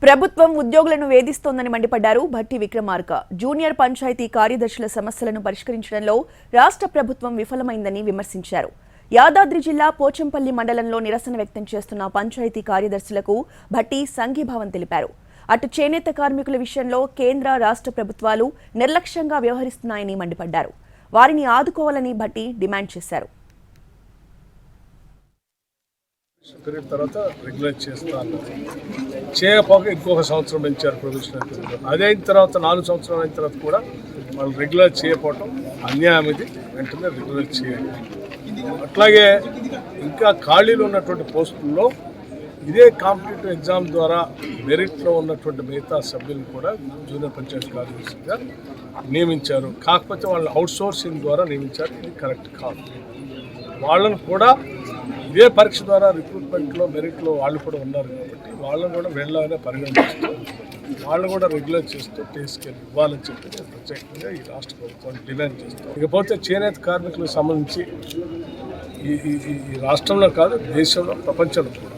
ప్రభుత్వం ఉద్యోగులను వేధిస్తోందని మండిపడ్డారు భట్టి విక్రమార్క. జూనియర్ పంచాయతీ కార్యదర్శుల సమస్యలను పరిష్కరించడంలో రాష్ట్ర ప్రభుత్వం విఫలమైందని విమర్శించారు. యాదాద్రి జిల్లా పోచంపల్లి మండలంలో నిరసన వ్యక్తం చేస్తున్న పంచాయతీ కార్యదర్శులకు భట్టి సంఘీభావం తెలిపారు. అటు చేనేత కార్మికుల విషయంలో కేంద్ర రాష్ట్ర ప్రభుత్వాలు నిర్లక్ష్యంగా వ్యవహరిస్తున్నాయని మండిపడ్డారు. వారిని ఆదుకోవాలని భట్టి డిమాండ్ చేశారు. తర్వాత రెగ్యులేట్ చేస్తాను చేయకపోక ఇంకొక సంవత్సరం పెంచారు ప్రొవిజనల్ పీరియడ్. అదే అయిన తర్వాత 4 సంవత్సరాలు అయిన తర్వాత కూడా వాళ్ళు రెగ్యులర్ చేయకపోవటం అన్యాయం. ఇది వెంటనే రెగ్యులర్ చేయాలి. అట్లాగే ఇంకా ఖాళీలు ఉన్నటువంటి పోస్టుల్లో ఇదే కాంపిటేటివ్ ఎగ్జామ్ ద్వారా మెరిట్లో ఉన్నటువంటి మిగతా సభ్యులను కూడా జూనియర్ పంచాయతీ కార్యదర్శిగా నియమించారు. కాకపోతే వాళ్ళు అవుట్సోర్సింగ్ ద్వారా నియమించారు. ఇది కరెక్ట్ కాదు. వాళ్ళను కూడా ఇదే పరీక్ష ద్వారా రిక్రూట్మెంట్లో మెరిట్లో వాళ్ళు కూడా ఉన్నారు కాబట్టి వాళ్ళని కూడా వీళ్ళనే పరిగణిస్తూ వాళ్ళు కూడా రెగ్యులర్ చేస్తూ పే స్కేల్ ఇవ్వాలని చెప్పి నేను ప్రత్యేకంగా ఈ రాష్ట్ర ప్రభుత్వాన్ని డిమాండ్ చేస్తాను. ఇకపోతే చేనేత కార్మికులకు సంబంధించి ఈ రాష్ట్రంలో కాదు, దేశంలో, ప్రపంచంలో కూడా